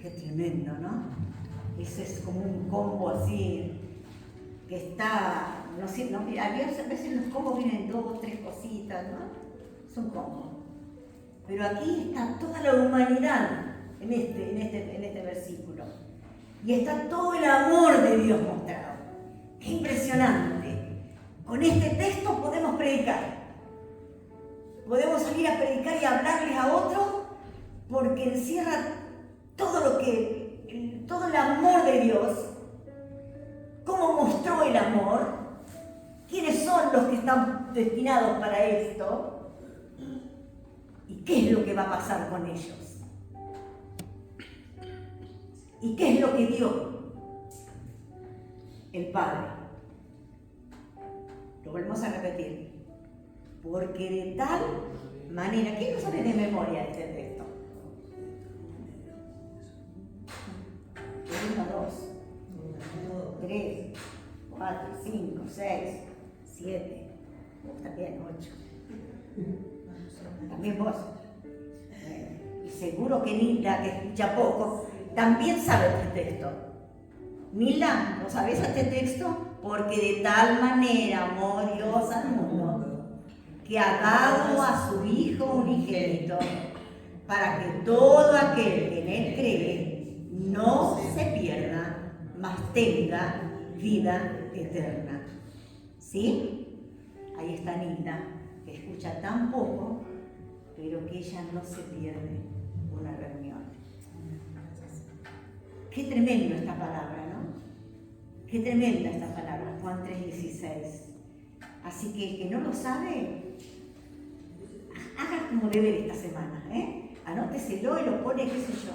Qué tremendo, ¿no? Ese es como un combo así, que está, no sé, no, a veces los combos vienen 2 o 3 cositas, ¿no? Es un combo. Pero aquí está toda la humanidad en este versículo. Y está todo el amor de Dios mostrado. ¡Qué impresionante! Con este texto podemos predicar. Podemos salir a predicar y hablarles a otros porque encierra todo el amor de Dios, cómo mostró el amor, quiénes son los que están destinados para esto y qué es lo que va a pasar con ellos. ¿Y qué es lo que dio el Padre? Lo volvemos a repetir. Porque de tal manera, ¿quién no sabe de memoria este texto? 1, 2, 3, 4, 5, 6, 7, vos también 8. También vos. Y seguro que Nilda, que escucha poco, también sabe este texto. Nilda, ¿no sabes este texto? Porque de tal manera amó Dios al mundo, que ha dado a su Hijo unigénito, para que todo aquel que en Él cree no se pierda, mas tenga vida eterna. ¿Sí? Ahí está Nilda, que escucha tan poco, pero que ella no se pierde una reunión. Qué tremendo esta palabra, ¿no? Qué tremenda esta palabra, Juan 3:16. Así que el que no lo sabe, haga como deber esta semana, ¿eh? Anóteselo y lo pone, qué sé yo.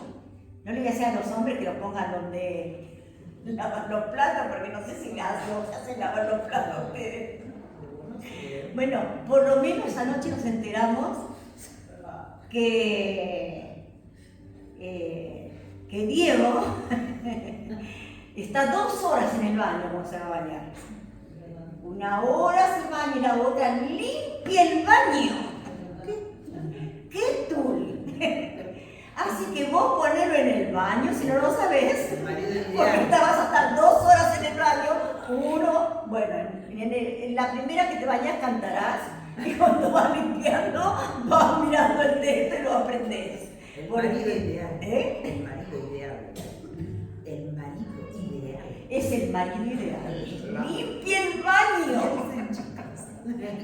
No le voy a decir a los hombres que lo pongan donde lavan los platos, porque no sé si me hacen lavar los platos ustedes. Bueno, por lo menos anoche nos enteramos que Diego está 2 horas en el baño cuando se va a bañar. 1 hora se baña y la otra limpia el baño. ¡Qué tul! Así que vos ponelo en el baño, si no lo sabés, porque vas a estar 2 horas en el baño. Bueno, en la primera que te bañas cantarás, y cuando vas limpiando, vas mirando el texto y lo aprendés. El marido ideal. ¿Eh? El marido ideal. El marido ideal. Es el marido ideal. ¡Limpia el baño!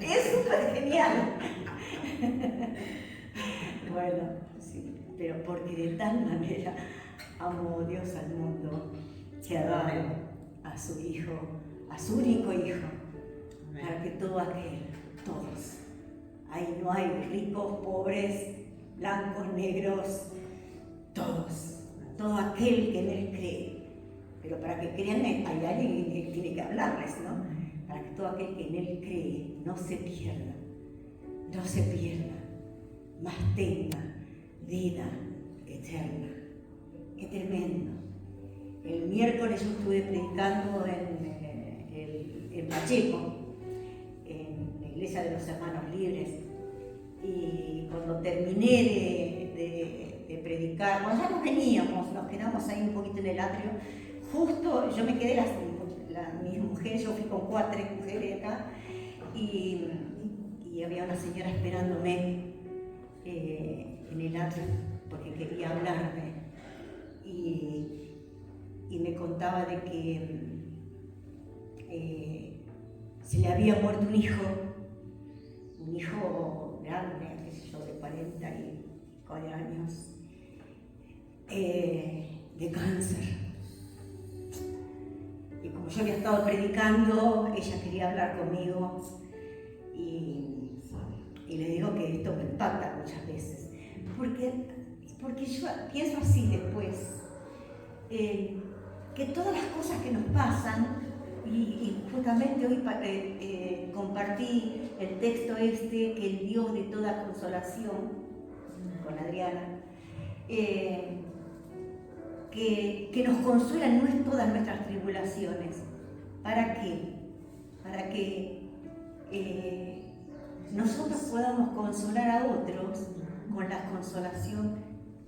Es súper genial. Bueno, sí, pero porque de tal manera amó Dios al mundo que ha dado a su Hijo, a su único Hijo, para que todos, ahí no hay ricos, pobres, blancos, negros, todos, todo aquel que en Él cree. Pero para que crean hay alguien que tiene que hablarles, ¿no? Para que todo aquel que en Él cree no se pierda, mas tenga vida eterna. ¡Qué tremendo! El miércoles yo estuve predicando en Pacheco, en la iglesia de los hermanos libres, y cuando terminé de predicar, cuando ya nos quedamos ahí un poquito en el atrio, justo yo me quedé, mis mujeres, yo fui con 3 mujeres acá, y había una señora esperándome en el atrio porque quería hablarme, y me contaba de que se le había muerto un hijo grande, qué sé yo, de 44 años, de cáncer. Y como yo había estado predicando, ella quería hablar conmigo, y le digo que esto me impacta muchas veces, porque yo pienso así después, que todas las cosas que nos pasan, y justamente hoy compartí el texto que el Dios de toda consolación, con Adriana, que nos consuela en todas nuestras tribulaciones. ¿Para qué? Para que nosotros podamos consolar a otros con la consolación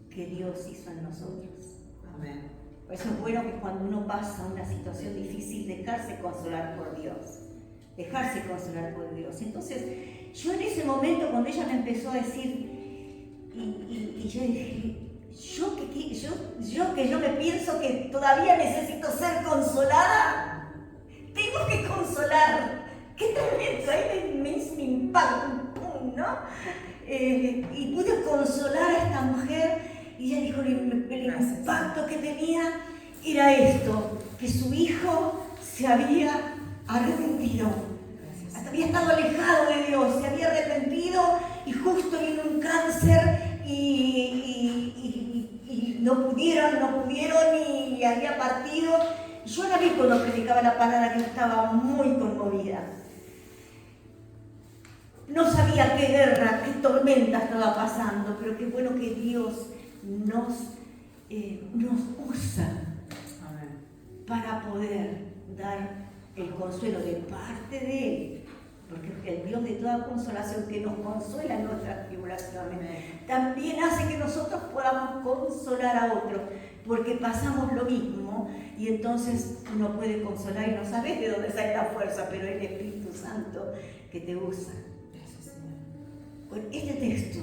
que Dios hizo en nosotros. Por eso es bueno que cuando uno pasa una situación difícil, dejarse consolar por Dios. Dejarse consolar por Dios. Entonces, yo en ese momento, cuando ella me empezó a decir, y yo dije, yo me pienso que todavía necesito ser consolada, tengo que consolar. ¿Qué tremendo? Ahí me impactó, ¿no? Y pude consolar a esta mujer y ella dijo, el impacto que tenía era esto, que su hijo se había arrepentido. Había estado alejado de Dios, se había arrepentido y justo vino un cáncer y no pudieron y había partido. Yo la vi cuando predicaba la palabra, que estaba muy conmovida. No sabía qué guerra, qué tormenta estaba pasando, pero qué bueno que Dios nos usa para poder dar el consuelo de parte de Él. Porque el Dios de toda consolación, que nos consuela en nuestras tribulaciones, también hace que nosotros podamos consolar a otros, porque pasamos lo mismo y entonces uno puede consolar y no sabes de dónde sale la fuerza, pero es el Espíritu Santo que te usa. Con este texto,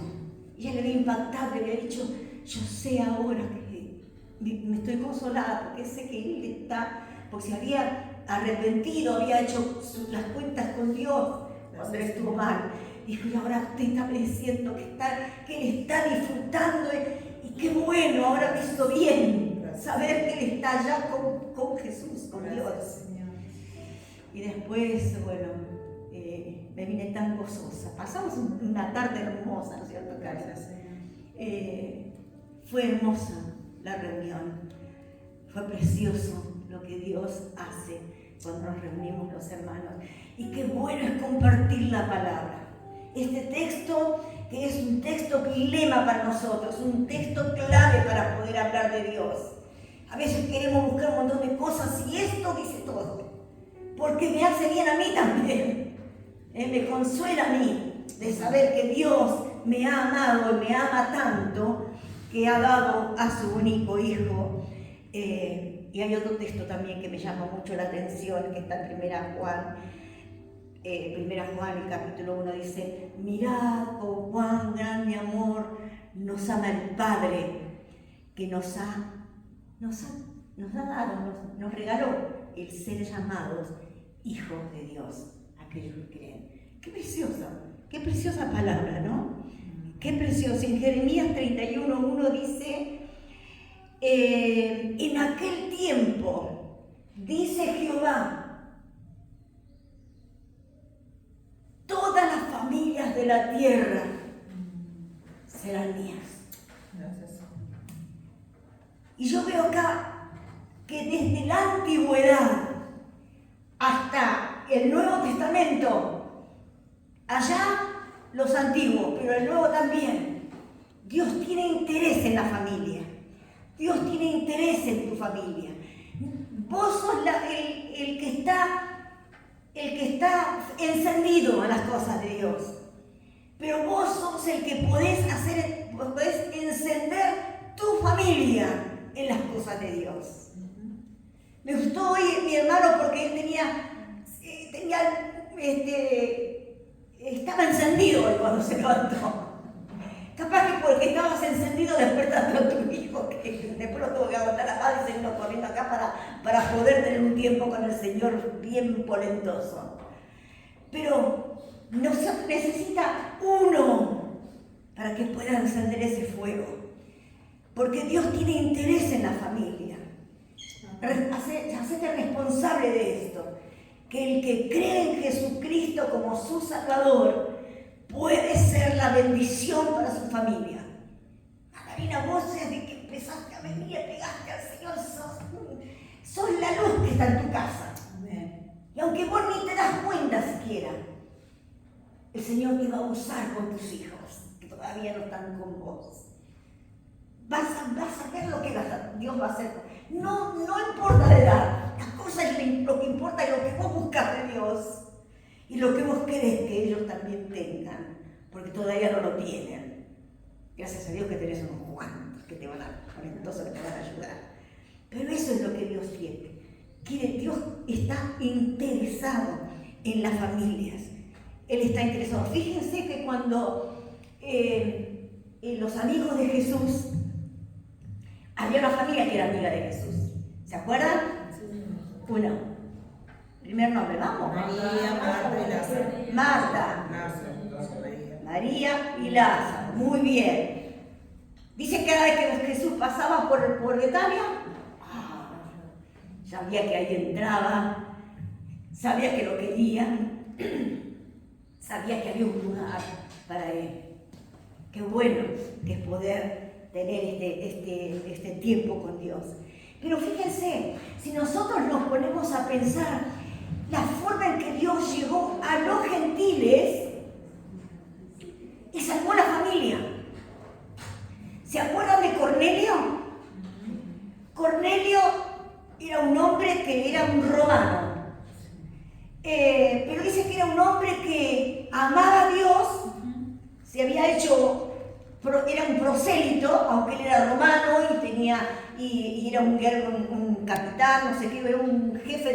ella le había impactado, le había dicho, yo sé ahora que me estoy consolada, porque sé que Él está, porque se había arrepentido, había hecho las cuentas con Dios cuando él estuvo mal. Dijo, y ahora usted está diciendo que Él está disfrutando y qué bueno, ahora me hizo bien saber que Él está allá con Jesús, con Dios. Y después, bueno, me vine tan gozosa. Pasamos una tarde hermosa, ¿no es cierto, Carla? Fue hermosa la reunión, fue precioso lo que Dios hace cuando nos reunimos los hermanos. Y qué bueno es compartir la palabra. Este texto, que es un texto lema para nosotros, un texto clave para poder hablar de Dios. A veces queremos buscar un montón de cosas y esto dice todo, porque me hace bien a mí también. Me consuela a mí de saber que Dios me ha amado y me ama tanto que ha dado a su único Hijo. Y hay otro texto también que me llama mucho la atención, que está en Primera Juan, el capítulo 1 dice, mirad con cuán grande amor nos ama el Padre, que nos regaló el ser llamados hijos de Dios, aquellos que creen. Qué preciosa palabra, ¿no? Qué preciosa. En Jeremías 31:1 dice, en aquel tiempo, dice Jehová, todas las familias de la tierra serán mías. Y yo veo acá que desde la antigüedad hasta el Nuevo Testamento, allá los antiguos, pero el Nuevo también, Dios tiene interés en la familia. Dios tiene interés en tu familia. Vos sos el que está encendido a las cosas de Dios. Pero vos sos el que podés encender tu familia en las cosas de Dios. Me gustó hoy mi hermano porque él estaba encendido hoy cuando se levantó. Capaz que porque estabas encendido despertaste a tu hijo, que después lo tuvo que aguantar la paz y seguirnos corriendo acá para poder tener un tiempo con el Señor bien polentoso. Pero necesita uno para que pueda encender ese fuego. Porque Dios tiene interés en la familia. Hacete responsable de esto. Que el que cree en Jesucristo como su Salvador puede ser la bendición para su familia. Magdalena, vos desde que empezaste a venir y pegaste al Señor, sos la luz que está en tu casa. Amén. Y aunque vos ni te das cuenta siquiera, el Señor te va a usar con tus hijos, que todavía no están con vos. Vas a ver lo que Dios va a hacer. No importa la edad, las cosas lo que importa es lo que vos buscas de Dios. Y lo que vos querés que ellos también tengan, porque todavía no lo tienen. Gracias a Dios que tenés unos cuantos que te van a ayudar. Pero eso es lo que Dios quiere. Dios está interesado en las familias. Él está interesado. Fíjense que cuando los amigos de Jesús, había una familia que era amiga de Jesús. ¿Se acuerdan? Uno. Primer nombre, vamos. María, Marta y Lázaro. Marta, María y Lázaro. Muy bien. Dice que cada vez que Jesús pasaba por Betania, sabía que ahí entraba, sabía que lo querían, sabía que había un lugar para él. Qué bueno que es poder tener este tiempo con Dios. Pero fíjense, si nosotros nos ponemos a pensar la forma en que Dios llegó a los gentiles y salvó a la familia. ¿Se acuerdan de Cornelio? Cornelio era un hombre que era un romano. Pero dice que era un hombre que amaba a Dios, se había hecho, era un prosélito, aunque él era romano y era un capitán, no sé qué, era un jefe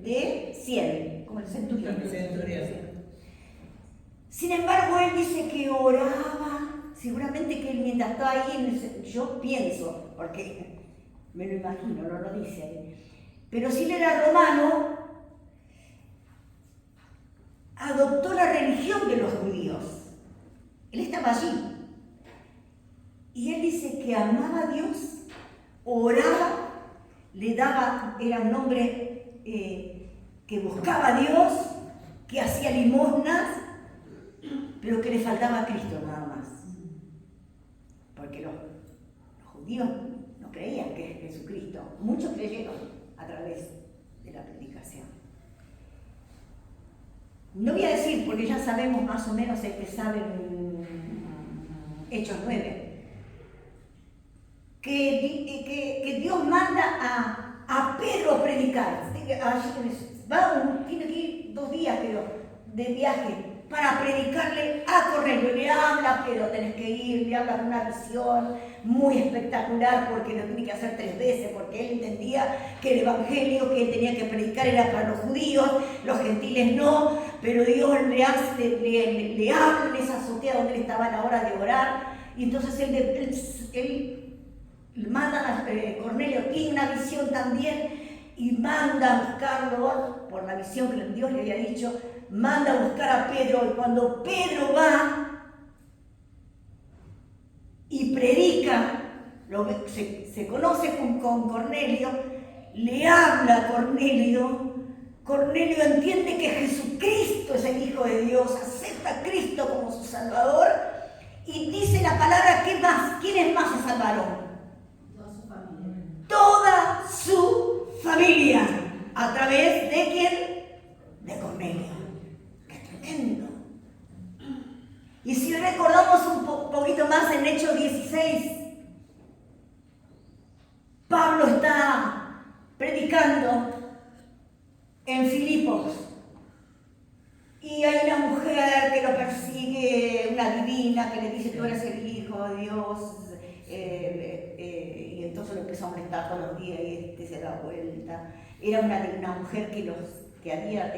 de 100, como el centurión. Sin embargo, él dice que oraba, seguramente que él mientras estaba ahí, yo pienso, porque me lo imagino, no lo dice ahí, pero si él era romano, adoptó la religión de los judíos. Él estaba allí. Y él dice que amaba a Dios, oraba, le daba, era un hombre que buscaba a Dios, que hacía limosnas, pero que le faltaba a Cristo nada más. Porque los judíos no creían que es Jesucristo. Muchos creyeron a través de la predicación. No voy a decir, porque ya sabemos más o menos el que sabe Hechos 9, que Dios manda a Pedro a predicar. Tiene que ir 2 días, creo, de viaje para predicarle a Cornelio. Le habla a Pedro, tenés que ir, le habla de una visión muy espectacular, porque lo tiene que hacer 3 veces, porque él entendía que el evangelio que él tenía que predicar era para los judíos, los gentiles no, pero Dios le habla en esa azotea donde él estaba a la hora de orar, y entonces él manda a Cornelio, tiene una visión también, y manda a buscarlo por la visión que Dios le había dicho, manda a buscar a Pedro, y cuando Pedro va y predica, se conoce con Cornelio, le habla a Cornelio, Cornelio entiende que Jesucristo es el Hijo de Dios, acepta a Cristo como su Salvador, y dice la palabra, ¿qué más? ¿Quiénes más se salvaron? Toda su familia. ¿A través de quién? De Cornelio. ¡Qué tremendo! Y si recordamos un poquito más en Hechos 16, Pablo está predicando en Filipos y hay una mujer que lo persigue, una divina que le dice, tú eres el Hijo de Dios, y entonces lo empezó a molestar todos los días y se da vuelta. Era una mujer que tenía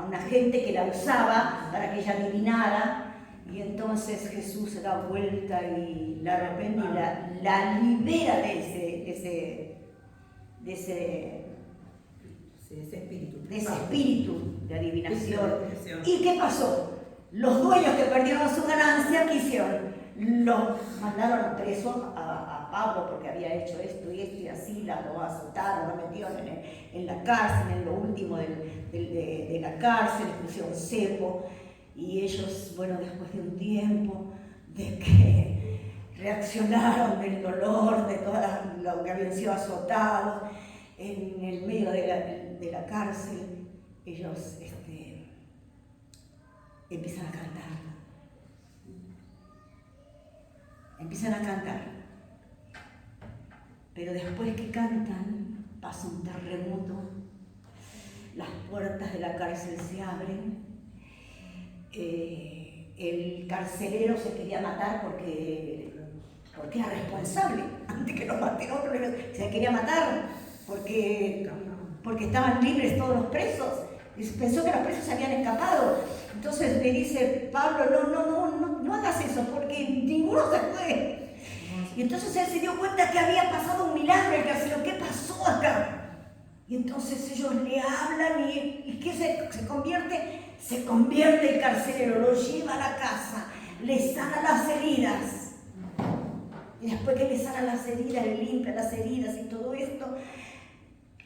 una gente que la usaba para que ella adivinara, y entonces Jesús se da vuelta y la arrepiente y la libera de ese espíritu de adivinación. ¿Y qué pasó? Los dueños que perdieron su ganancia, ¿qué hicieron? Lo mandaron preso a Pablo porque había hecho esto y así, lo azotaron, lo metieron en la cárcel, en lo último de la cárcel, les pusieron cepo, y ellos, bueno, después de un tiempo de que reaccionaron del dolor, de todo lo que habían sido azotados, en el medio de la cárcel, ellos empiezan a cantar. Empiezan a cantar. Pero después que cantan, pasa un terremoto, las puertas de la cárcel se abren, el carcelero se quería matar porque porque era responsable. Antes que los maten otro, se quería matar, porque estaban libres todos los presos. Y pensó que los presos se habían escapado. Entonces le dice Pablo, no hagas eso, porque ninguno se fue. Y entonces él se dio cuenta que había pasado un milagro en el carcelero. ¿Qué pasó acá? Y entonces ellos le hablan y ¿qué se convierte? Se convierte el carcelero, lo lleva a la casa, le sana las heridas. Y después que le sana las heridas, le limpia las heridas y todo esto,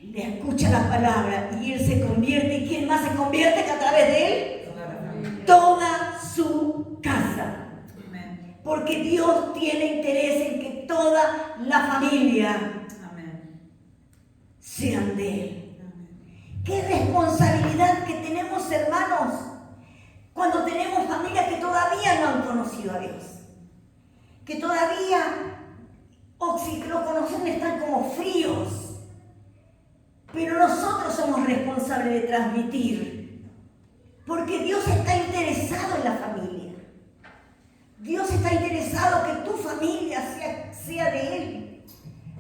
le escucha la palabra y él se convierte. ¿Y quién más se convierte que a través de él? Toda su casa. Porque Dios tiene interés en que toda la familia sean de Él. Qué responsabilidad que tenemos, hermanos, cuando tenemos familias que todavía no han conocido a Dios, que todavía, o si lo conocen, están como fríos, pero nosotros somos responsables de transmitir, porque Dios está interesado en la familia. Dios está interesado que tu familia sea de Él.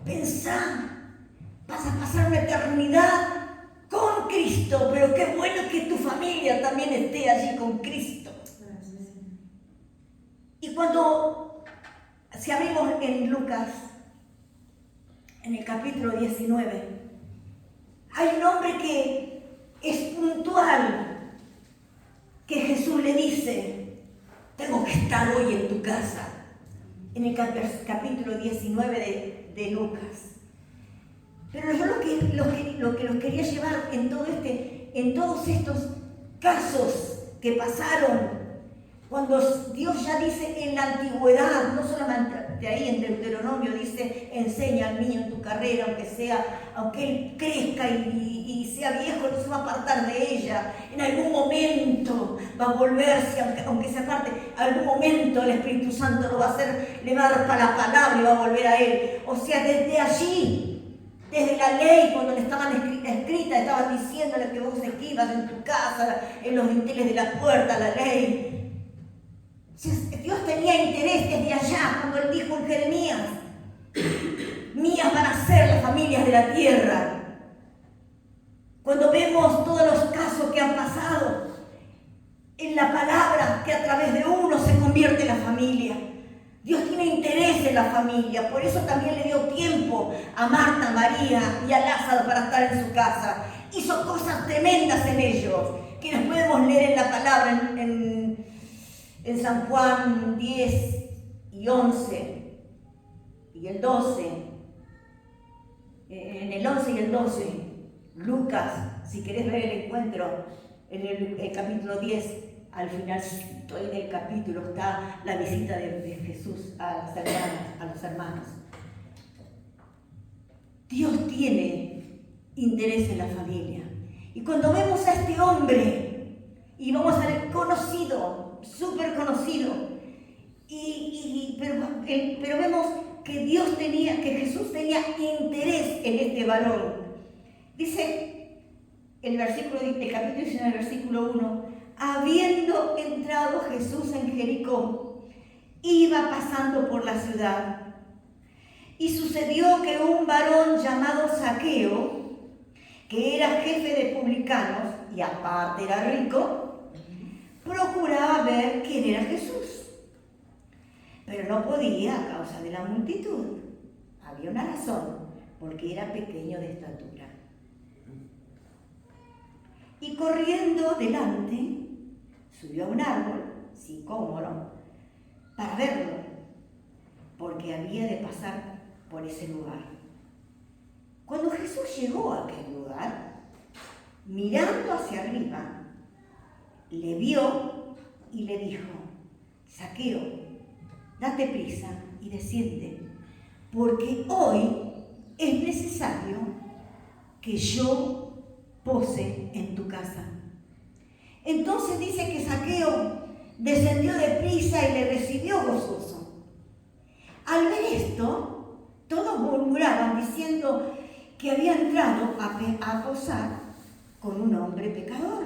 Pensá, vas a pasar una eternidad con Cristo, pero qué bueno que tu familia también esté allí con Cristo. Y si abrimos en Lucas, en el capítulo 19, hay un hombre que es puntual, que Jesús le dice, tengo que estar hoy en tu casa, en el capítulo 19 de Lucas. Pero yo lo que los quería llevar en todos estos casos que pasaron, cuando Dios ya dice en la antigüedad, no solamente ahí en Deuteronomio dice, enseña al niño en tu carrera, aunque él crezca y sea viejo, no se va a apartar de ella. En algún momento va a volverse, aunque se aparte, algún momento el Espíritu Santo lo va a hacer, le va a dar para la palabra y va a volver a él. O sea, desde allí, desde la ley, cuando le estaban escritas, estaban diciéndole que vos escribas en tu casa, en los dinteles de la puerta, la ley. Dios tenía interés desde allá, cuando él dijo en Jeremías, mías van a ser las familias de la tierra. Cuando vemos todos los casos que han pasado en la palabra, que a través de uno se convierte la familia. Dios tiene interés en la familia, por eso también le dio tiempo a Marta, a María y a Lázaro para estar en su casa. Hizo cosas tremendas en ellos, que las podemos leer en la palabra, en San Juan 10 y 11 y el 12, en el 11 y el 12, Lucas, si querés ver el encuentro, en el capítulo 10, al final del capítulo está la visita de Jesús a los hermanos. Dios tiene interés en la familia. Y cuando vemos a este hombre, y vamos a ver conocido, súper conocido, pero vemos que que Jesús tenía interés en este varón. Dice el capítulo 19, versículo 1, habiendo entrado Jesús en Jericó, iba pasando por la ciudad. Y sucedió que un varón llamado Zaqueo, que era jefe de publicanos y aparte era rico, procuraba ver quién era Jesús, pero no podía a causa de la multitud. Había una razón, porque era pequeño de estatura. Y corriendo delante, subió a un árbol, sicómoro, para verlo, porque había de pasar por ese lugar. Cuando Jesús llegó a aquel lugar, mirando hacia arriba, le vio y le dijo, Zaqueo, date prisa y desciende, porque hoy es necesario que yo pose en tu casa. Entonces dice que Zaqueo descendió deprisa y le recibió gozoso. Al ver esto, todos murmuraban diciendo que había entrado a posar con un hombre pecador.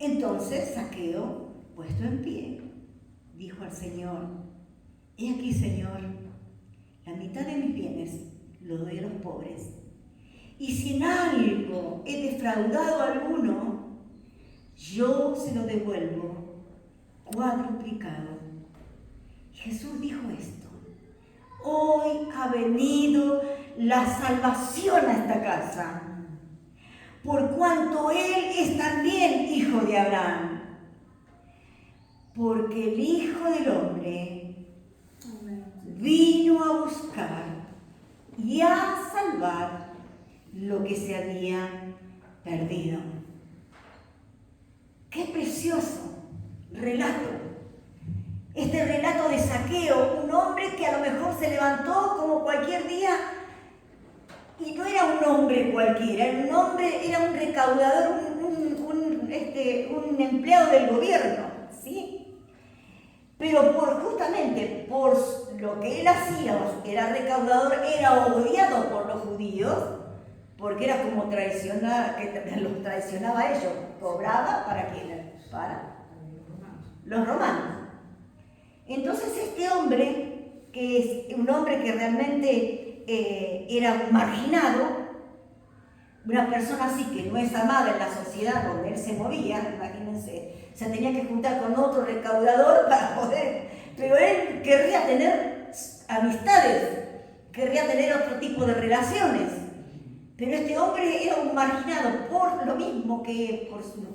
Entonces Zaqueo, puesto en pie, dijo al Señor, He aquí, Señor, la mitad de mis bienes lo doy a los pobres. Y si en algo he defraudado a alguno, yo se lo devuelvo cuadruplicado. Jesús dijo esto: hoy ha venido la salvación a esta casa, por cuanto él es también hijo de Abraham. Porque el Hijo del Hombre vino a buscar y a salvar lo que se había perdido. ¡Qué precioso relato! Este relato de Zaqueo, un hombre que a lo mejor se levantó como cualquier día y no era un hombre cualquiera, era un recaudador, un empleado del gobierno, ¿sí? Pero justamente por lo que él hacía, que era recaudador, era odiado por los judíos, porque era como que los traicionaba a ellos. ¿Cobraba para quién? Para los romanos. Entonces este hombre, que es un hombre que realmente era marginado, una persona así que no es amada en la sociedad donde él se movía, imagínense, se tenía que juntar con otro recaudador para poder, pero él querría tener amistades, querría tener otro tipo de relaciones, pero este hombre era un marginado por lo mismo que por su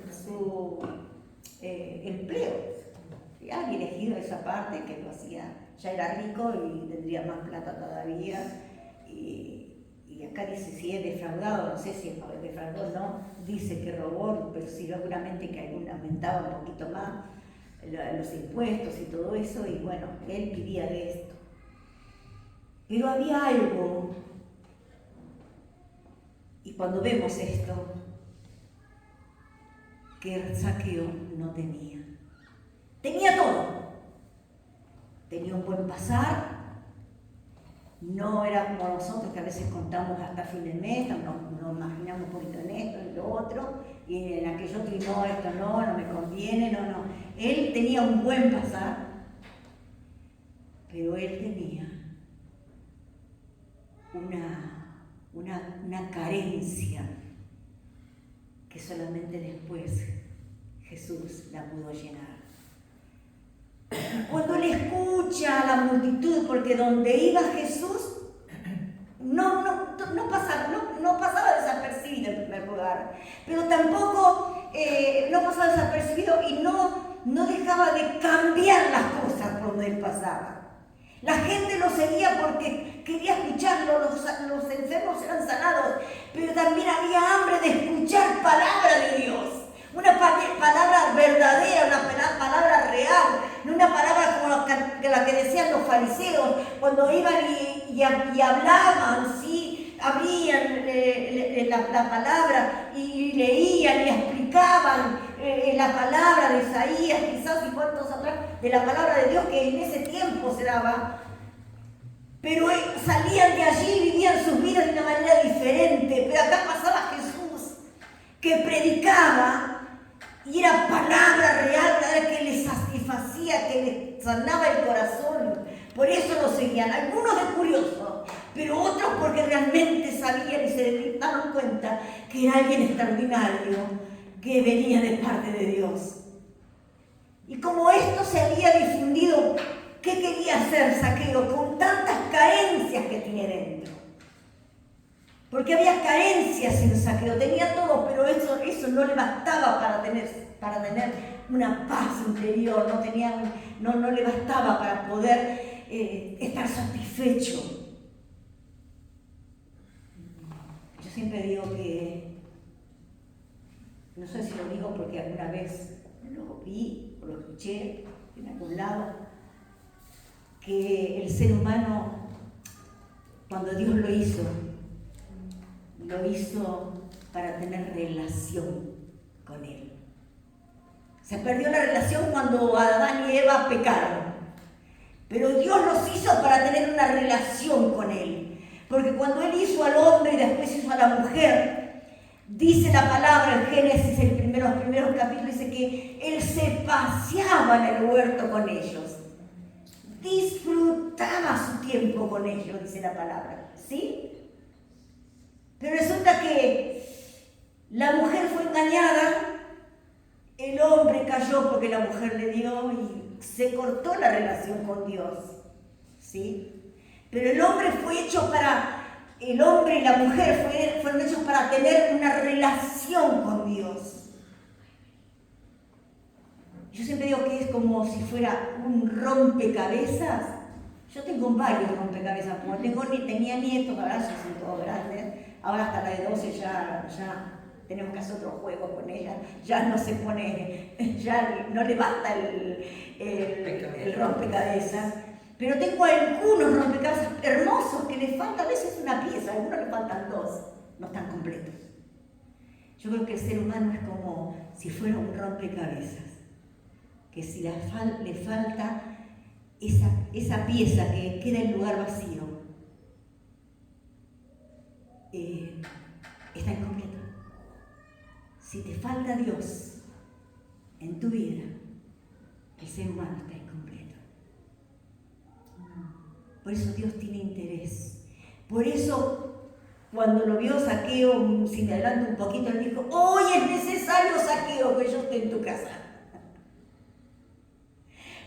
empleo. Alguien elegido esa parte que lo hacía, ya era rico y tendría más plata todavía, y acá dice si es defraudado, no sé si es defraudó o no, dice que robó, pero sí seguramente que algún aumentaba un poquito más los impuestos y todo eso, y bueno, él vivía de esto. Pero había algo, y cuando vemos esto, que Zaqueo no tenía. Tenía todo. Tenía un buen pasar. No era como nosotros que a veces contamos hasta fin de mes, nos imaginamos un poquito en esto, en lo otro, y en aquello otro, y no, esto no me conviene, no. Él tenía un buen pasar, pero él tenía una carencia que solamente después Jesús la pudo llenar. Cuando le escucha a la multitud, porque donde iba Jesús no pasaba desapercibido en primer lugar, pero tampoco no pasaba desapercibido y no dejaba de cambiar las cosas por donde él pasaba. La gente lo seguía porque quería escucharlo, los enfermos eran sanados, pero también había hambre de escuchar palabra de Dios. Una palabra verdadera, una palabra real, no una palabra como la que decían los fariseos cuando iban y hablaban, ¿sí? Abrían la palabra y leían y explicaban la palabra de Isaías, quizás y cuantos atrás, de la palabra de Dios que en ese tiempo se daba. Pero salían de allí, vivían sus vidas de una manera diferente. Pero acá pasaba Jesús, que predicaba, y era palabra real, que les satisfacía, que les sanaba el corazón. Por eso lo seguían, algunos de curiosos, pero otros porque realmente sabían y se daban cuenta que era alguien extraordinario, que venía de parte de Dios. Y como esto se había difundido, ¿qué quería hacer Zaqueo con tantas carencias que tiene dentro? Porque había carencias en Zaqueo, tenía todo, pero eso no le bastaba para tener una paz interior, no le bastaba para poder estar satisfecho. Yo siempre digo que, no sé si lo digo porque alguna vez lo vi o lo escuché en algún lado, que el ser humano, cuando Dios lo hizo para tener relación con Él. Se perdió la relación cuando Adán y Eva pecaron, pero Dios los hizo para tener una relación con Él, porque cuando Él hizo al hombre y después hizo a la mujer, dice la palabra en Génesis, en los primeros capítulos, dice que Él se paseaba en el huerto con ellos. disfrutaba su tiempo con ellos, dice la palabra, ¿sí? Pero resulta que la mujer fue engañada, el hombre cayó porque la mujer le dio y se cortó la relación con Dios, ¿sí? Pero el hombre y la mujer fueron hechos para tener una relación con Dios. Yo siempre digo que es como si fuera un rompecabezas. Yo tengo varios rompecabezas, como tenía nietos, ahora ya son todos grandes, ahora hasta la de 12 ya tenemos que hacer otro juego con ella, ya no se pone, ya no le basta el rompecabezas. Pero tengo algunos rompecabezas hermosos que le falta a veces una pieza, a algunos le faltan dos, no están completos. Yo creo que el ser humano es como si fuera un rompecabezas, que si le falta esa pieza que queda en lugar vacío, está incompleto. Si te falta Dios en tu vida, el ser humano está incompleto. Por eso Dios tiene interés. Por eso, cuando lo vio Zaqueo, si me adelanto un poquito, le dijo: hoy es necesario, Zaqueo, que yo esté en tu casa.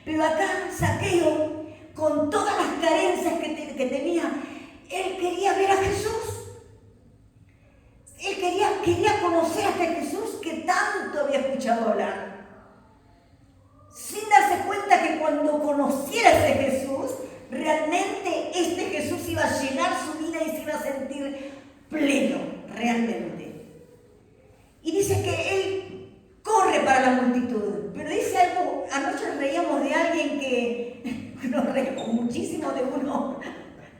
Pero acá Zaqueo, con todas las carencias que tenía, él quería ver a Jesús. Él quería conocer a este Jesús que tanto había escuchado hablar. Sin darse cuenta que cuando conociera a ese Jesús, realmente este Jesús iba a llenar su vida y se iba a sentir pleno, realmente. Y dice que él corre para la multitud, pero dice algo, anoche reíamos de alguien que nos reímos muchísimo de uno,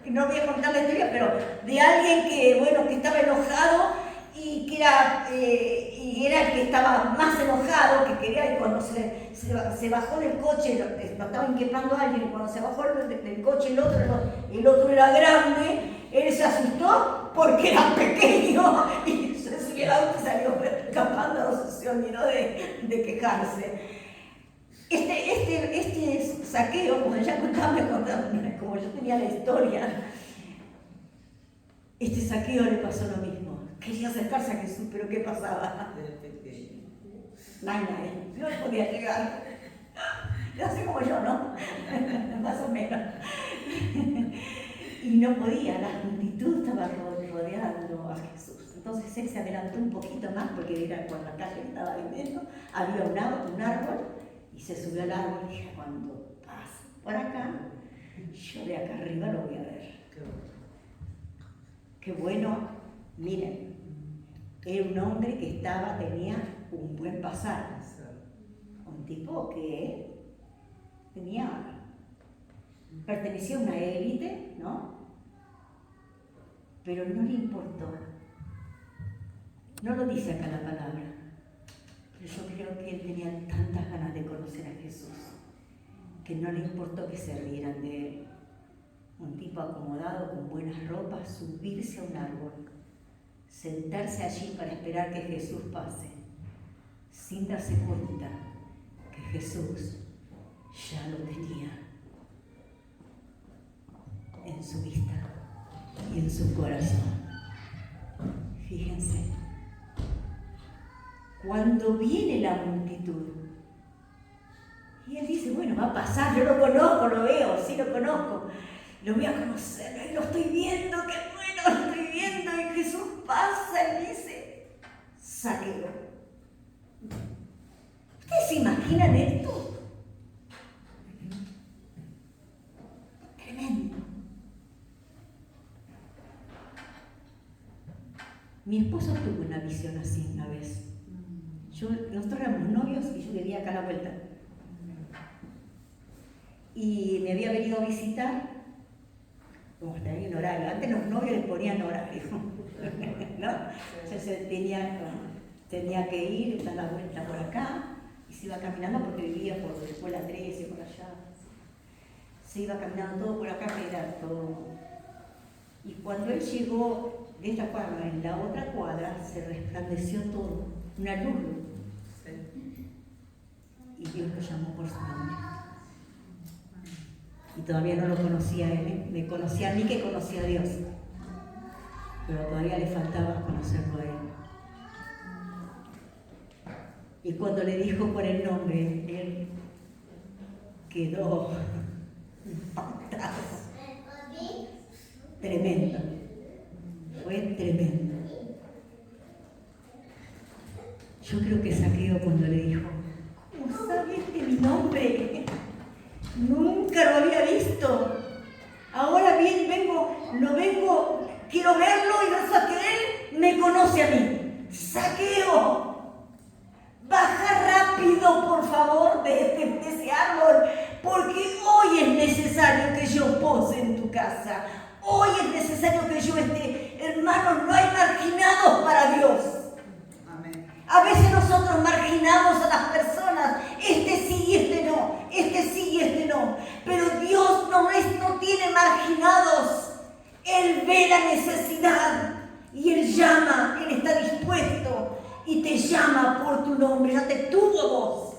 que no voy a contar la historia, pero de alguien que estaba enojado y era el que estaba más enojado, que quería, y cuando se bajó del coche, lo estaba inquietando a alguien, y cuando se bajó del coche el otro era grande, él se asustó porque era pequeño y se subió al auto y salió escapando, no se olvidó de quejarse. Este Zaqueo, como ya contaba, como yo tenía la historia, este Zaqueo le pasó lo mismo. Quería acercarse a Jesús, pero ¿qué pasaba? Nadie, no le podía llegar. Así como yo, ¿no? Más o menos. Y no podía, la multitud estaba rodeando a Jesús. Entonces él se adelantó un poquito más, porque era cuando la calle estaba viviendo, había un árbol, y se subió al árbol y dije: cuando pase por acá, yo de acá arriba lo voy a ver. Qué bueno, miren, era un hombre que tenía un buen pasar, un tipo que pertenecía a una élite, ¿no? Pero no le importó. No lo dice acá la palabra, pero yo creo que él tenía tantas ganas de conocer a Jesús que no le importó que se rieran de él. Un tipo acomodado con buenas ropas, subirse a un árbol, sentarse allí para esperar que Jesús pase, sin darse cuenta que Jesús ya lo tenía en su vista y en su corazón. Fíjense, cuando viene la multitud, y él dice: bueno, va a pasar, yo lo conozco, lo veo, sí lo conozco, lo voy a conocer, lo estoy viendo, qué bueno, lo estoy viendo, y Jesús pasa y dice: Zaqueo. ¿Ustedes se imaginan esto? Tremendo. Mi esposo tuvo una visión así una vez. Nosotros éramos novios y yo vivía acá a la vuelta. Y me había venido a visitar, como tenía un horario. Antes los novios les ponían horario, ¿no? Entonces tenía que ir, dar la vuelta por acá, y se iba caminando porque vivía por la escuela 13, por allá. Se iba caminando todo por acá, que era todo. Y cuando él llegó de esta cuadra, en la otra cuadra, se resplandeció todo, una luz. Y Dios lo llamó por su nombre. Y todavía no lo conocía él, ¿eh? Me conocía a mí que conocía a Dios. Pero todavía le faltaba conocerlo a él. Y cuando le dijo por el nombre, él quedó impactado. Tremendo. Fue tremendo. Yo creo que Zaqueo cuando le dijo, ¿cómo sabiste mi nombre? Nunca lo había visto. Ahora bien quiero verlo y resulta que él me conoce a mí. Zaqueo, baja rápido, por favor, de ese árbol, porque hoy es necesario que yo pose en tu casa. Hoy es necesario que yo esté. Hermanos, no hay marginados para Dios. Amén. A veces nosotros marginamos a las personas, este sí y este no, este sí y este no. Pero Dios no tiene marginados. Él ve la necesidad y Él llama, Él está dispuesto y te llama por tu nombre, ya te tuvo a vos.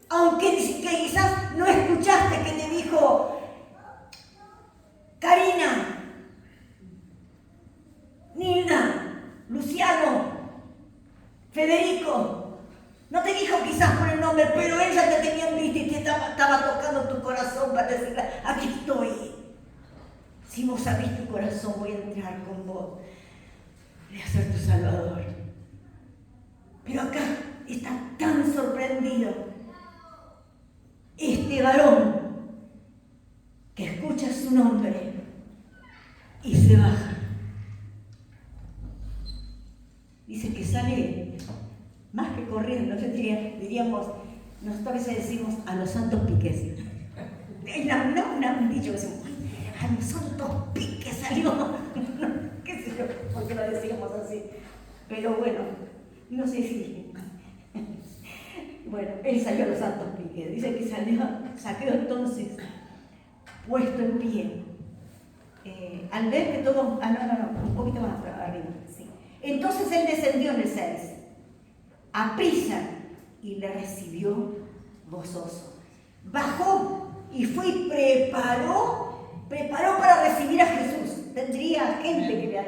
Aunque quizás no escuchaste que te dijo, Karina, Nilda, Luciano, Federico. No te dijo quizás por el nombre, pero él ya te tenía en vista y te estaba tocando tu corazón para decirle, aquí estoy. Si vos abrís tu corazón, voy a entrar con vos. Voy a ser tu Salvador. Pero acá está tan sorprendido este varón que escucha su nombre y se baja. Dice que sale más que corriendo, diríamos, nosotros a veces decimos a los santos piques. Un dicho que decimos, a los santos piques salió. ¿Qué sé yo? ¿Por qué lo decíamos así? Pero bueno, no sé si. Bueno, él salió a los santos piques. Dice que Zaqueo entonces, puesto en pie. Al ver que todo. Un poquito más arriba. Sí. Entonces él descendió en el 6. Aprisa y le recibió gozoso. Bajó y fue y preparó para recibir a Jesús. Tendría gente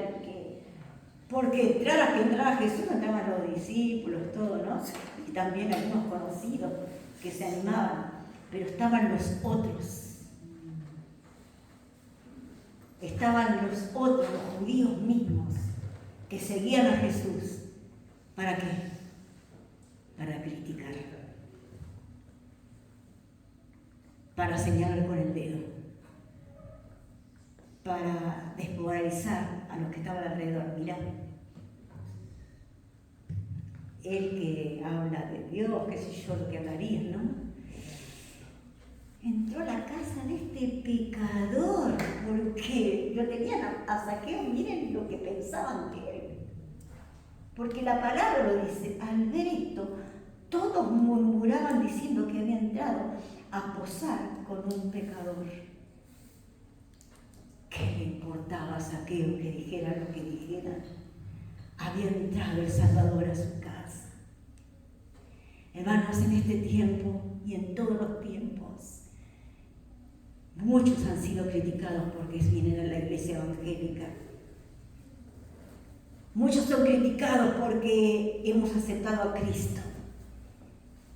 porque que entrara Jesús entraban los discípulos, todo, ¿no? Y también algunos conocidos que se animaban, pero estaban los otros. Estaban los otros, los judíos mismos, que seguían a Jesús. ¿Para qué? Para criticar, para señalar con el dedo, para desmoralizar a los que estaban alrededor. Mirá, él que habla de Dios, qué sé yo, lo que hablaría, ¿no? Entró a la casa de este pecador, porque lo tenían a Zaqueo, miren lo que pensaban que él. Porque la palabra lo dice, al ver esto, todos murmuraban diciendo que había entrado a posar con un pecador. ¿Qué le importaba a Zaqueo que dijeran lo que dijeran? Había entrado el Salvador a su casa. Hermanos, en este tiempo y en todos los tiempos, muchos han sido criticados porque vienen a la iglesia evangélica. Muchos son criticados porque hemos aceptado a Cristo.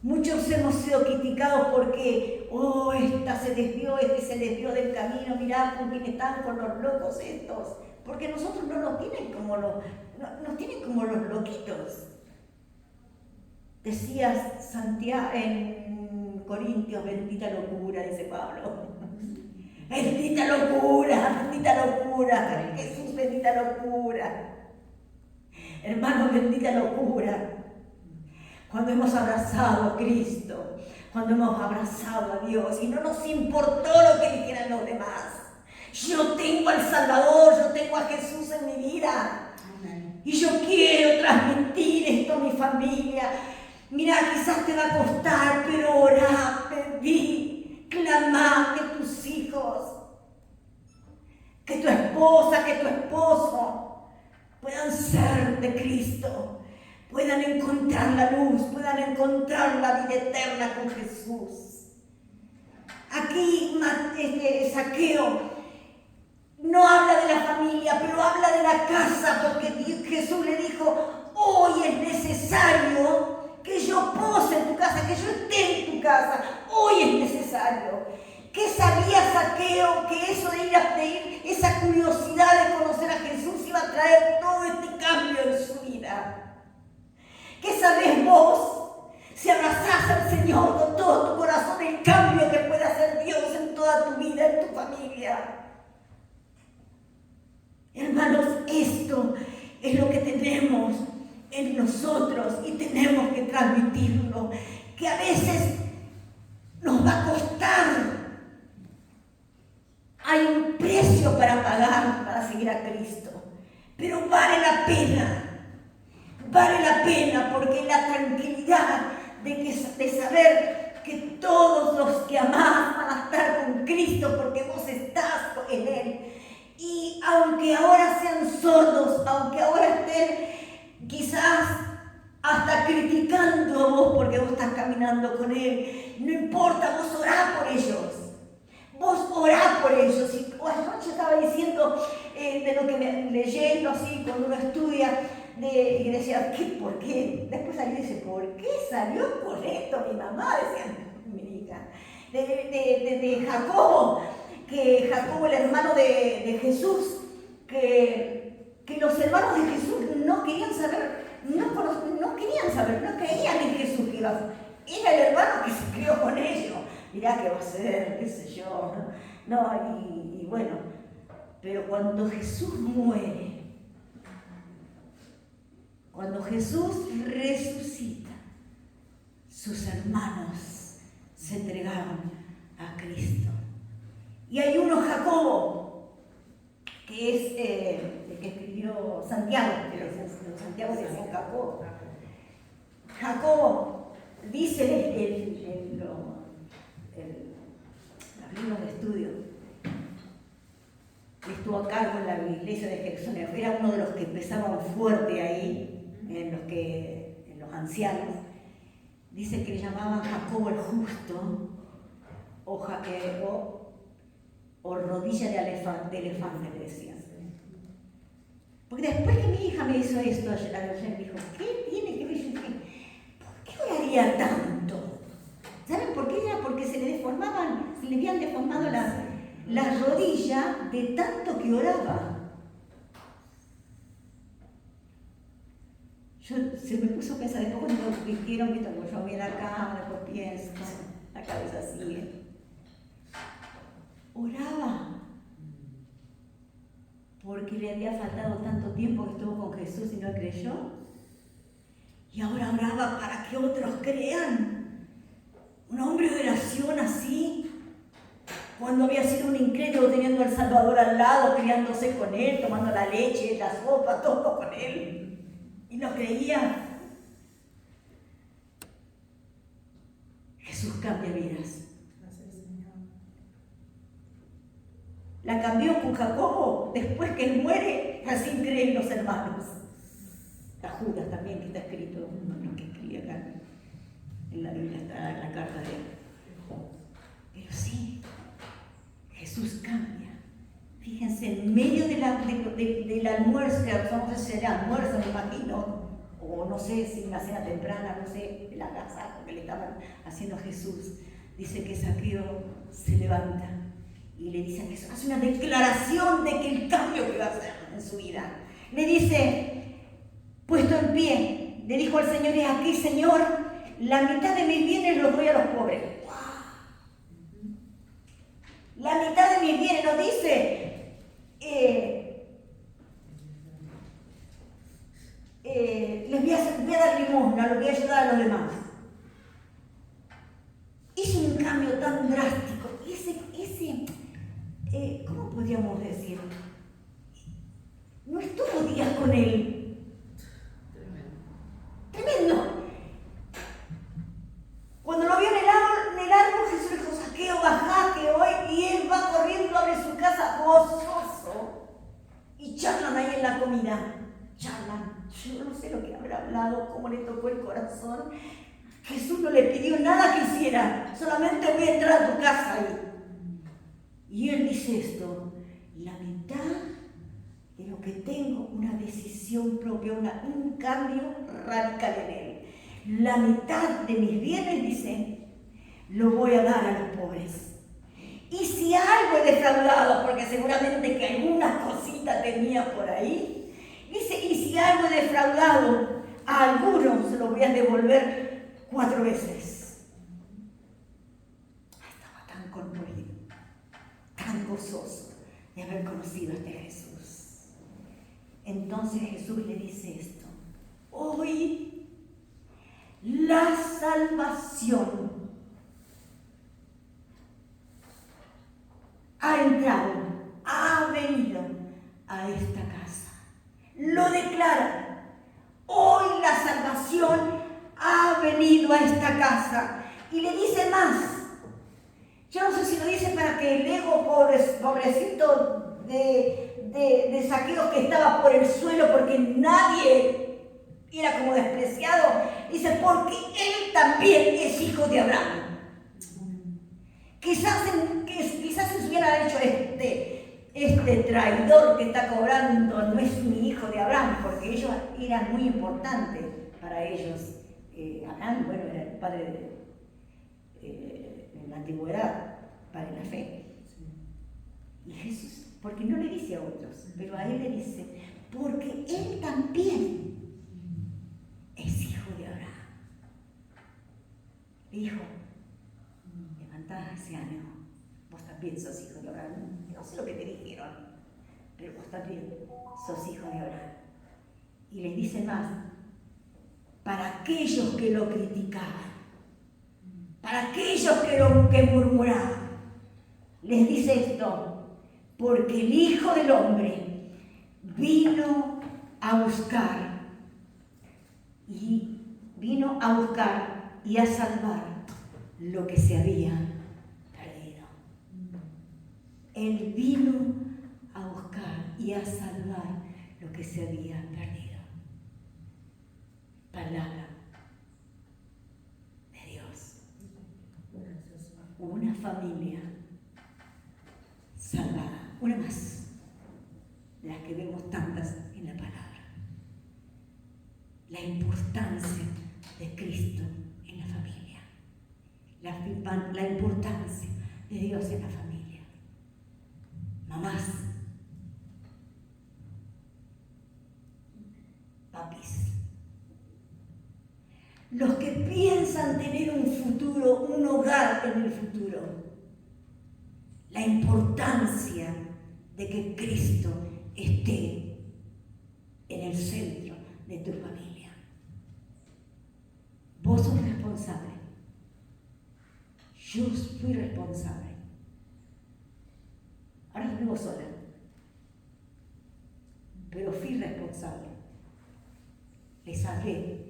Muchos hemos sido criticados porque, esta se desvió, este se desvió del camino, mirá con quién están con los locos estos. Porque nosotros no nos tienen como los loquitos. Decía Santiago en Corintios, bendita locura, dice Pablo. Bendita locura, Jesús, bendita locura. Hermanos, bendita locura. Cuando hemos abrazado a Cristo, cuando hemos abrazado a Dios y no nos importó lo que dijeran los demás. Yo tengo al Salvador, yo tengo a Jesús en mi vida. Amén. Y yo quiero transmitir esto a mi familia. Mira, quizás te va a costar, pero orá, pedí, clamá que tus hijos, que tu esposa, que tu esposo puedan ser de Cristo. Puedan encontrar la luz, puedan encontrar la vida eterna con Jesús. aquí Zaqueo no habla de la familia, pero habla de la casa, porque Jesús le dijo, hoy es necesario que yo pose en tu casa, que yo esté en tu casa, hoy es necesario. ¿Qué sabía Zaqueo? Que eso de ir, esa curiosidad de conocer a Jesús iba a traer todo este cambio en su vida. ¿Qué sabés vos? Si abrazás al Señor con todo tu corazón, el cambio que puede hacer Dios en toda tu vida, en tu familia. Hermanos, esto es lo que tenemos en nosotros y tenemos que transmitirlo, que a veces nos va a costar. Hay un precio para pagar para seguir a Cristo, pero vale la pena porque la tranquilidad de saber que todos los que amás van a estar con Cristo porque vos estás en Él. Y aunque ahora sean sordos, aunque ahora estén quizás hasta criticando a vos porque vos estás caminando con Él, no importa, vos orá por ellos. Vos orá por ellos. Y anoche estaba diciendo de lo que leyendo así cuando uno estudia, y decía, ¿por qué? Después salió y dice, ¿por qué salió correcto mi mamá? Decía mi hija. De Jacobo, que Jacobo, el hermano de Jesús, que los hermanos de Jesús no querían saber, no creían en Jesús que iba a ser. Era el hermano que se crió con ellos. Mirá qué va a ser, qué sé yo. Y bueno, pero cuando Jesús muere, cuando Jesús resucita, sus hermanos se entregaron a Cristo. Y hay uno, Jacobo, que es el que escribió Santiago, Santiago de San Jacobo. Jacobo dice los libros de estudio, que estuvo a cargo en la iglesia de Jerusalén, era uno de los que empezaban fuerte ahí, en los ancianos. Dice que le llamaban Jacobo el justo, o rodilla de elefante, le decían. Porque después que mi hija me hizo esto ayer me dijo, ¿qué tiene que ver? Yo dije, ¿por qué oraría tanto? ¿Saben por qué? Era porque se le habían deformado las rodillas de tanto que oraba. Se me puso a pensar, después cuando dijeron que yo vi la cama, después pienso, la cabeza sigue. Oraba porque le había faltado tanto tiempo que estuvo con Jesús y no creyó. Y ahora oraba para que otros crean. Un hombre de oración así, cuando había sido un incrédulo teniendo al Salvador al lado, criándose con Él, tomando la leche, la sopa, todo con Él. Y no creía. Jesús cambia vidas. La cambió con Jacobo, después que él muere, así creen los hermanos. A Judas también, que está escrito, lo que escribe acá en la Biblia, está en la carta de él. Pero sí, Jesús cambia. Fíjense, en medio del almuerzo, que vamos a hacer el almuerzo, me imagino, o no sé si una cena temprana, no sé, el agasajo que le estaban haciendo a Jesús, dice que Zaqueo se levanta y le dice a Jesús, hace una declaración de que el cambio que va a hacer en su vida. Le dice, puesto en pie, le dijo al Señor, y aquí, Señor, la mitad de mis bienes los doy a los pobres. La mitad de mis bienes, nos dice, les voy a dar limosna, lo voy a ayudar a los demás. Hizo un cambio tan drástico. ¿Cómo podríamos decir? No estuvo días con él. Tremendo. Cuando lo vio en el árbol, Jesús le dijo, Zaqueo, bajá que hoy, y él va corriendo, abre su casa gozoso. Y charlan ahí en la comida. Charlan. Yo no sé lo que habrá hablado, cómo le tocó el corazón. Jesús no le pidió nada que hiciera, solamente voy a entrar a tu casa ahí. Y él dice esto: la mitad de lo que tengo, una decisión propia, un cambio radical en él. La mitad de mis bienes, dice, lo voy a dar a los pobres. Y si algo he defraudado, porque seguramente que alguna cosita tenía por ahí, dice, y si algo he defraudado, a algunos se lo voy a devolver 4 veces. Estaba tan conmovido, tan gozoso de haber conocido a este Jesús. Entonces Jesús le dice esto: hoy la salvación ha entrado, ha venido a esta casa. Lo declara: hoy la salvación ha venido a esta casa. Y le dice más. Yo no sé si lo dice para que el ego pobrecito de Zaqueo, que estaba por el suelo porque nadie era como despreciado, dice, porque él también es hijo de Abraham. Quizás se hubiera dicho, este traidor que está cobrando no es mi hijo de Abraham, porque ellos eran muy importantes para ellos. Abraham, bueno, era el padre en la antigüedad, padre de la fe. Y Jesús, porque no le dice a otros, pero a él le dice, porque él también es hijo de Abraham. Hijo, levantad anciano, vos también sos hijo de Abraham. No sé lo que te dijeron, pero vos también sos hijo de Abraham. Y les dice más: para aquellos que lo criticaban, para aquellos que murmuraban, les dice esto: porque el Hijo del Hombre vino a buscar y a salvar lo que se había perdido. Él vino a buscar y a salvar lo que se había perdido. Palabra de Dios. Una familia salvada, una más de las que vemos tantas en la palabra. La importancia de Cristo en la familia, la importancia de Dios en la familia. Mamás, papis, los que piensan tener un futuro, un hogar en el futuro, la importancia de que Cristo esté en el centro de tu familia. Vos sos responsable. Yo fui responsable. Ahora vivo sola, pero fui responsable. Les hablé,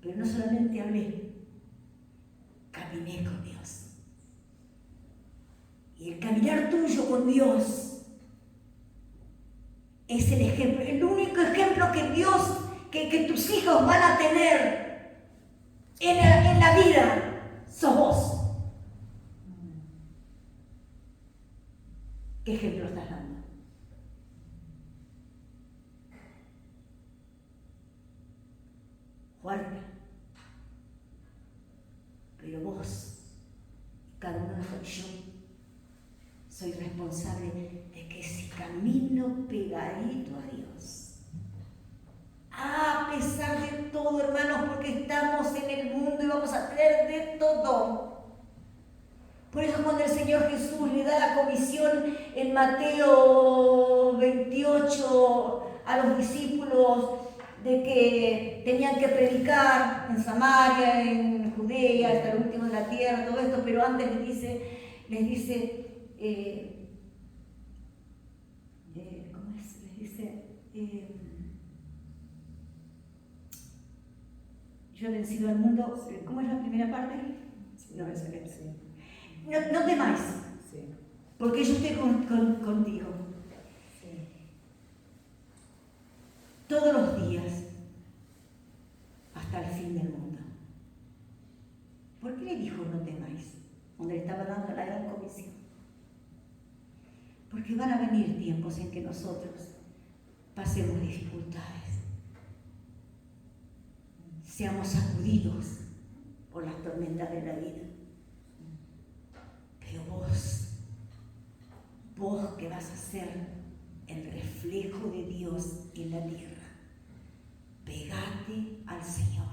pero no solamente hablé, caminé con Dios. Y el caminar tuyo con Dios es el ejemplo, el único ejemplo que Dios, que tus hijos van a tener en la vida, sos vos. ¿Qué ejemplo estás dando? Fuerte. Pero vos, cada uno de nosotros, yo soy responsable de que si camino pegadito a Dios, a pesar de todo, hermanos, porque estamos en el mundo y vamos a tener de todo. Por eso cuando el Señor Jesús le da la comisión en Mateo 28 a los discípulos de que tenían que predicar en Samaria, en Judea, hasta el último de la tierra, todo esto, pero antes les dice, ¿cómo es? Les dice, yo he vencido al mundo. ¿Cómo es la primera parte? No, es sí. No temáis, sí, porque yo estoy contigo. Sí. Todos los días, hasta el fin del mundo. ¿Por qué le dijo no temáis? donde le estaba dando la gran comisión. Porque van a venir tiempos en que nosotros pasemos dificultades, seamos sacudidos por las tormentas de la vida. Pero vos que vas a ser el reflejo de Dios en la tierra, pegate al Señor.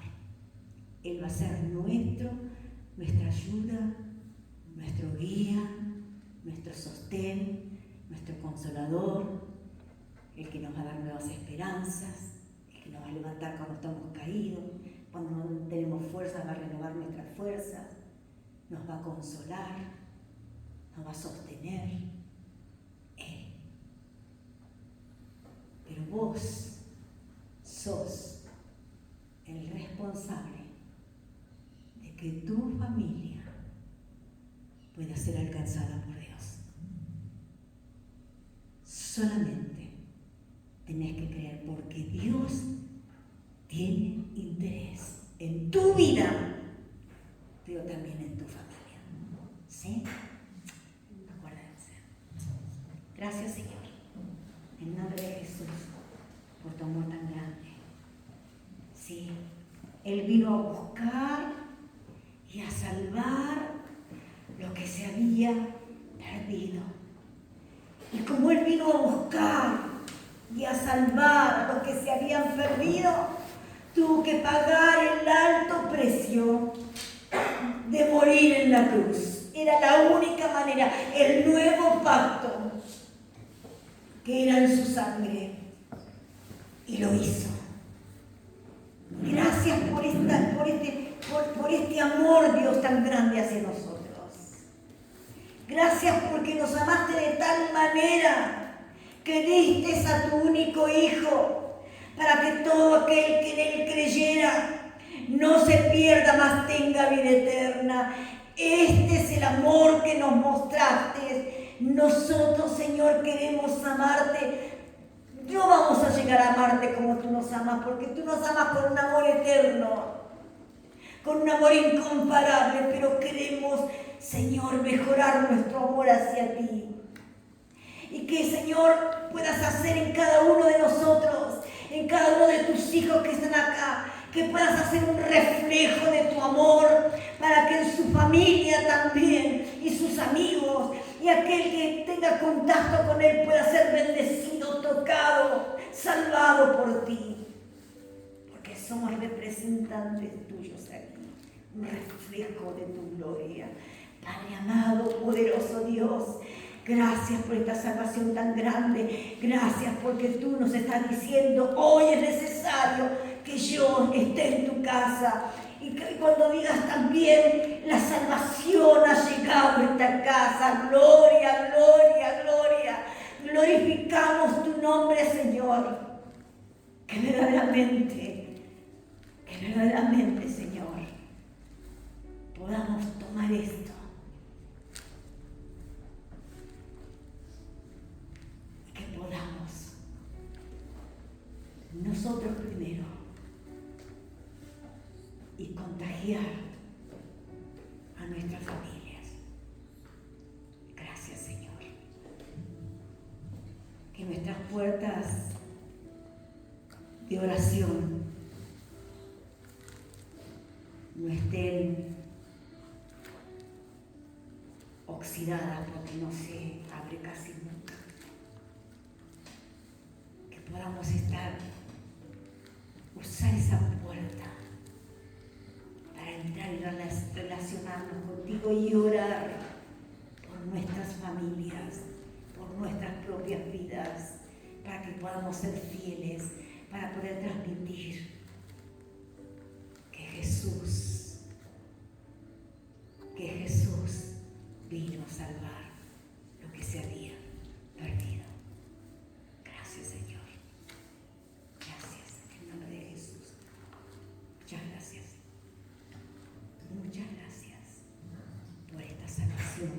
Él va a ser nuestra ayuda, nuestro guía, nuestro sostén, nuestro consolador, el que nos va a dar nuevas esperanzas, el que nos va a levantar cuando estamos caídos, cuando no tenemos fuerzas va a renovar nuestras fuerzas, nos va a consolar, nos va a sostener. Él. Pero vos sos el responsable de que tu familia pueda ser alcanzada por Dios. Solamente tenés que creer, porque Dios tiene interés en tu vida, pero también en tu familia. ¿Sí? Acuérdense. Gracias, Señor. En nombre de Jesús, por tu amor tan grande. Sí, Él vino a buscar y a salvar lo que se había perdido. Y como Él vino a buscar y a salvar a los que se habían perdido, tuvo que pagar el alto precio de morir en la cruz. Era la única manera, el nuevo pacto que era en su sangre. Y lo hizo. Gracias por este amor, Dios, tan grande hacia nosotros. Gracias porque nos amaste de tal manera que diste a tu único Hijo, para que todo aquel que en Él creyera no se pierda, mas tenga vida eterna. Este es el amor que nos mostraste. Nosotros, Señor, queremos amarte. No vamos a llegar a amarte como tú nos amas, porque tú nos amas con un amor eterno, con un amor incomparable, pero queremos, Señor, mejorar nuestro amor hacia ti. Y que, Señor, puedas hacer en cada uno de nosotros, en cada uno de tus hijos que están acá, que puedas hacer un reflejo de tu amor, para que en su familia también, y sus amigos, y aquel que tenga contacto con Él pueda ser bendecido, tocado, salvado por ti. Porque somos representantes tuyos aquí, un reflejo de tu gloria. Padre amado, poderoso Dios, gracias por esta salvación tan grande. Gracias porque tú nos estás diciendo, hoy es necesario que yo esté en tu casa. Y que cuando digas también, la salvación ha llegado a esta casa. Gloria, gloria, gloria. Glorificamos tu nombre, Señor. Que verdaderamente, Señor, podamos tomar esto y que podamos nosotros primero y contagiar a nuestras familias. Gracias, Señor. Que nuestras puertas de oración no estén oxidadas, porque no se abre casi nunca. Que podamos usar esa puerta para entrar y relacionarnos contigo y orar por nuestras familias, por nuestras propias vidas, para que podamos ser fieles, para poder transmitir que Jesús vino a salvar lo que se había perdido. Gracias, Señor. Gracias, en nombre de Jesús. Muchas gracias. Muchas gracias por esta salvación